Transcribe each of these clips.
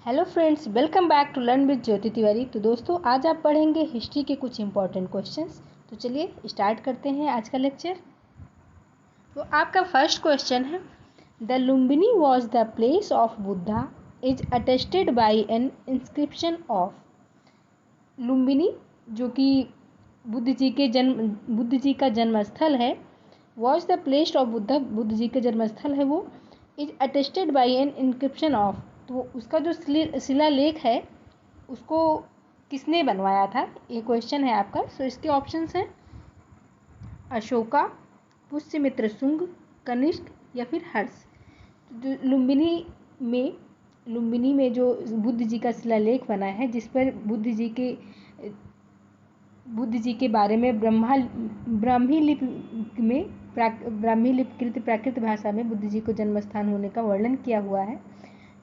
Hello friends, welcome back to learn with Jyoti Tiwari. तो दोस्तों, आज आप पढ़ेंगे हिस्ट्री के कुछ इंपॉर्टेंट क्वेश्चंस। तो चलिए स्टार्ट करते हैं आज का लेक्चर। तो आपका फर्स्ट क्वेश्चन है, the Lumbini was the place of Buddha is attested by an inscription of. Lumbini जो कि बुद्ध जी का जन्म स्थल है, was the place of Buddha, Buddha ji का जन्म स्थल है वो, is attested by an inscription of. तो उसका जो शिलालेख है उसको किसने बनवाया था, ये क्वेश्चन है आपका। सो इसके ऑप्शंस हैं अशोका, पुष्यमित्र शुंग, कनिष्क या फिर हर्ष। जो लुम्बिनी में जो बुद्ध जी का शिलालेख बना है, जिस पर बुद्ध जी के बारे में ब्राह्मी लिपिकृत प्राकृत भाषा में बुद्ध जी को जन्म स्थान होने का वर्णन किया हुआ है,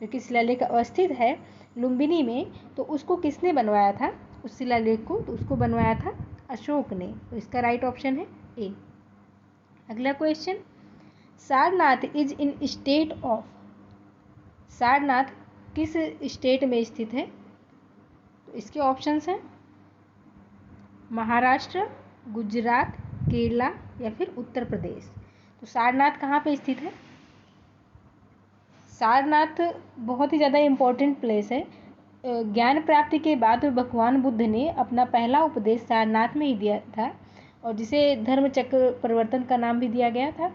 जो कि शिलालेख अवस्थित है लुम्बिनी में। तो उसको किसने बनवाया था, उस शिलालेख को? तो उसको बनवाया था अशोक ने। तो इसका राइट ऑप्शन है ए। अगला question, Sarnath is in state of. Sarnath किस स्टेट में स्थित है? तो इसके ऑप्शंस हैं महाराष्ट्र, गुजरात, केरला या फिर उत्तर प्रदेश। तो सारनाथ कहाँ पे स्थित है? सारनाथ बहुत ही ज़्यादा इम्पोर्टेंट प्लेस है। ज्ञान प्राप्ति के बाद भगवान बुद्ध ने अपना पहला उपदेश सारनाथ में ही दिया था, और जिसे धर्म चक्र परिवर्तन का नाम भी दिया गया था।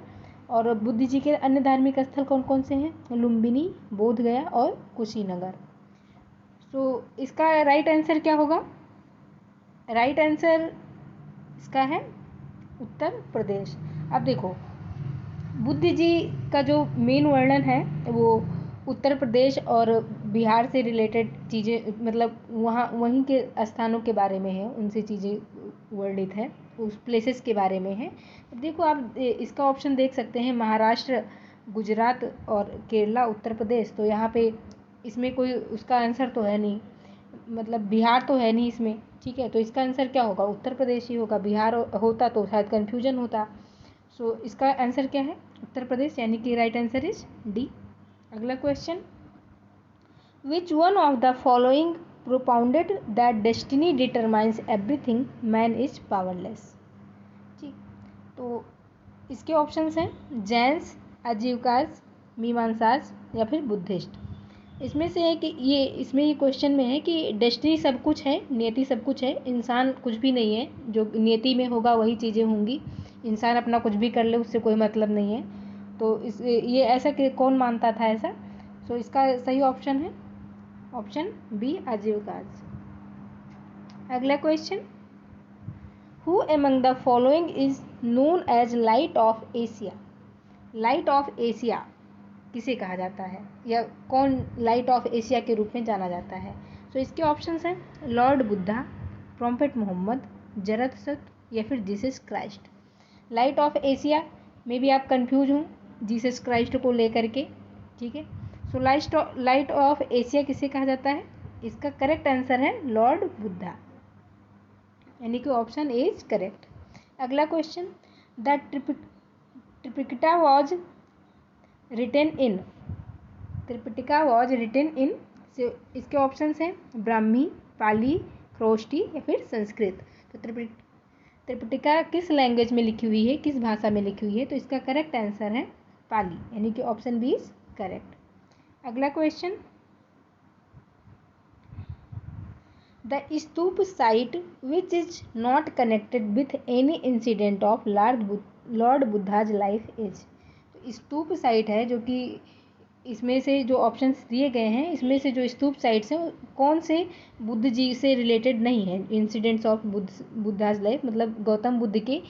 और बुद्ध जी के अन्य धार्मिक स्थल कौन कौन से हैं? लुम्बिनी, बोधगया और कुशीनगर। तो इसका राइट आंसर क्या होगा? राइट आंसर इसका है उत्तर प्रदेश। अब देखो, बुद्ध जी का जो मेन वर्णन है वो उत्तर प्रदेश और बिहार से रिलेटेड चीज़ें, मतलब वहीं के स्थानों के बारे में है, उनसे चीज़ें वर्णित है, उस प्लेसेस के बारे में है। अब देखो, आप इसका ऑप्शन देख सकते हैं महाराष्ट्र, गुजरात और केरला, उत्तर प्रदेश। तो यहाँ पे इसमें कोई उसका आंसर तो है नहीं, मतलब बिहार तो है नहीं इसमें, ठीक है। तो इसका आंसर क्या होगा? उत्तर प्रदेश ही होगा। बिहार होता तो शायद कन्फ्यूजन होता। सो इसका आंसर क्या है? उत्तर प्रदेश, यानी कि राइट आंसर इज डी। अगला question, which one of the following propounded that destiny determines everything, man is powerless. ठीक, तो इसके ऑप्शंस हैं जैन्स, आजीविकास, मीमांसास या फिर बुद्धिस्ट। इसमें से है कि इसमें ये क्वेश्चन में है कि डेस्टिनी सब कुछ है, नियति सब कुछ है, इंसान कुछ भी नहीं है, जो नियति में होगा वही चीज़ें होंगी, इंसान अपना कुछ भी कर ले उससे कोई मतलब नहीं है। तो ये ऐसा कि कौन मानता था ऐसा? तो इसका सही ऑप्शन है ऑप्शन बी, आजीविकास। अगला question, who among the following is known as light of Asia. Light of Asia किसे कहा जाता है, या कौन लाइट ऑफ एशिया के रूप में जाना जाता है? तो इसके ऑप्शंस हैं लॉर्ड बुद्धा, प्रॉफेट मोहम्मद, जरथसत या फिर Jesus Christ. Light of Asia में भी आप कंफ्यूज हों जीसस क्राइस्ट को लेकर के, ठीक है। सो लाइट ऑफ एशिया किसे कहा जाता है? इसका करेक्ट आंसर है लॉर्ड बुद्धा, यानी कि ऑप्शन ए इज करेक्ट। अगला question, the Tripitaka was written in. Tripitaka was written in, से इसके ऑप्शंस हैं ब्राह्मी, पाली, ख्रोष्टी या फिर संस्कृत। तो त्रिपिटका किस लैंग्वेज में लिखी हुई है, किस भाषा में लिखी हुई है? तो इसका करेक्ट आंसर है पाली, यानी कि ऑप्शन बी इज करेक्ट। अगला question, the stupa site which is not connected with any incident of Lord Buddha's life is. तो स्तूप साइट है जो कि इसमें से जो ऑप्शंस दिए गए हैं, इसमें से जो स्तूप साइट्स हैं कौन से बुद्ध जी से रिलेटेड नहीं है? इंसिडेंट्स ऑफ बुद्धाज लाइफ, मतलब गौतम बुद्ध के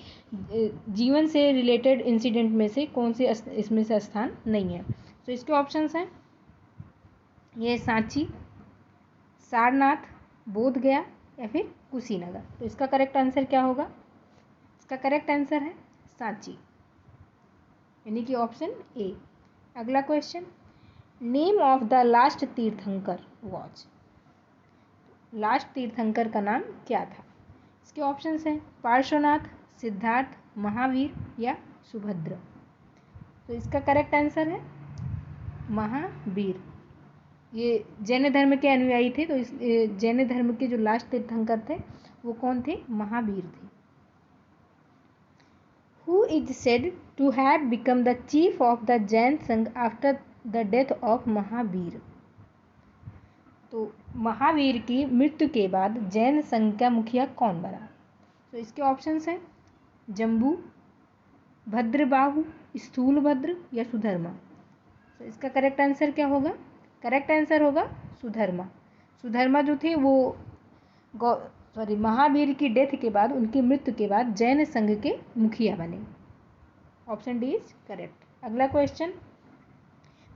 जीवन से रिलेटेड इंसिडेंट में से कौन से इसमें से स्थान नहीं है? तो इसके ऑप्शंस हैं ये सांची, सारनाथ, बोधगया या फिर कुशीनगर। तो इसका करेक्ट आंसर क्या होगा? इसका करेक्ट आंसर है सांची, यानी कि ऑप्शन ए। अगला question, name of the last तीर्थंकर वॉज। लास्ट तीर्थंकर का नाम क्या था? इसके ऑप्शंस हैं पार्श्वनाथ, सिद्धार्थ, महावीर या सुभद्र। तो इसका करेक्ट आंसर है महावीर। ये जैन धर्म के अनुयायी थे। तो इस जैन धर्म के जो लास्ट तीर्थंकर थे वो कौन थे? महावीर थे। Who is said to have become the chief of the Jain Sangh after the death of Mahavir? तो महावीर की मृत्यु के बाद जैन संघ का मुखिया कौन बना? तो इसके ऑप्शंस हैं जम्बू, भद्रबाहु, स्थूलभद्र या सुधर्मा। तो इसका करेक्ट आंसर क्या होगा? करेक्ट आंसर होगा सुधर्मा। सुधर्मा जो थे वो महावीर की डेथ के बाद, उनकी मृत्यु के बाद जैन संघ के मुखिया बने। Option D is correct. अगला question,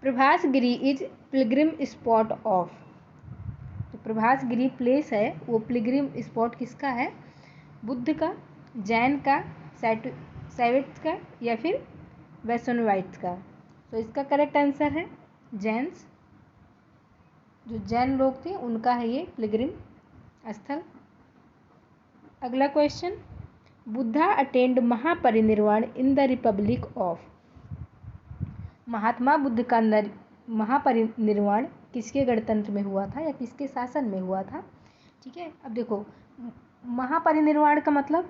Prabhas Giri is pilgrim spot of. तो प्रभास गिरी प्लेस है वो पिलग्रिम स्पॉट किसका है? बुद्ध का, जैन का, शैविट्स का या फिर वैष्णवाइट्स का। तो इसका करेक्ट आंसर है जैन्स। जो जैन लोग थे उनका है ये पिलग्रिम स्थल। अगला question, Buddha attend Mahaparinirvana in the republic of. Mahatma Buddha का महापरिनिर्वाण किसके गणतंत्र में हुआ था या किसके शासन में हुआ था? ठीक है, अब देखो महापरिनिर्वाण का मतलब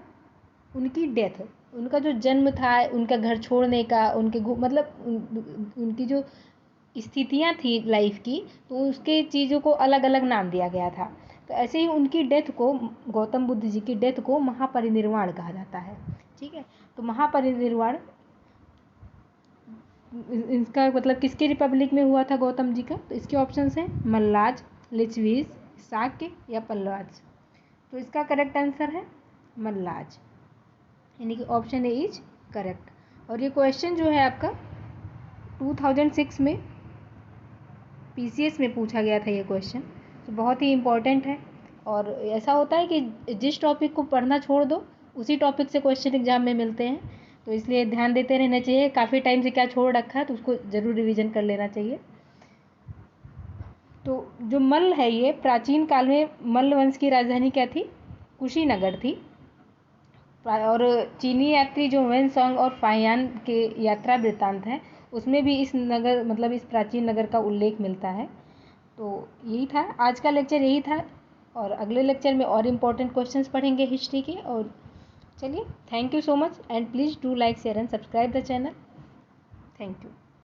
उनकी डेथ, उनका जो जन्म था, उनका घर छोड़ने का, उनके मतलब उनकी जो स्थितियाँ थी लाइफ की, तो उसके चीज़ों को अलग अलग नाम दिया गया था। तो ऐसे ही उनकी डेथ को, गौतम बुद्ध जी की डेथ को महापरिनिर्वाण कहा जाता है। ठीक है, तो महापरिनिर्वाण इसका मतलब किसके रिपब्लिक में हुआ था गौतम जी का? तो इसके ऑप्शंस हैं मल्लाज, लिच्छवीज, शाक्य या पल्लवाज। तो इसका करेक्ट आंसर है मल्लाज, यानी कि ऑप्शन ए इज करेक्ट। और ये क्वेश्चन जो है आपका 2006 में PCS में पूछा गया था ये क्वेश्चन। तो बहुत ही इम्पोर्टेंट है। और ऐसा होता है कि जिस टॉपिक को पढ़ना छोड़ दो उसी टॉपिक से क्वेश्चन एग्जाम में मिलते हैं, तो इसलिए ध्यान देते रहना चाहिए। काफ़ी टाइम से क्या छोड़ रखा है तो उसको ज़रूर रिवीजन कर लेना चाहिए। तो जो मल्ल है ये प्राचीन काल में मल्ल वंश की राजधानी क्या थी? कुशीनगर थी। और चीनी यात्री जो वेनसोंग और फाहियान के यात्रा वृत्तांत है उसमें भी इस नगर मतलब इस प्राचीन नगर का उल्लेख मिलता है। तो यही था आज का लेक्चर, यही था। और अगले लेक्चर में और इम्पोर्टेंट क्वेश्चंस पढ़ेंगे हिस्ट्री के। और चलिए, thank you so much and please do like, share and subscribe the channel. Thank you.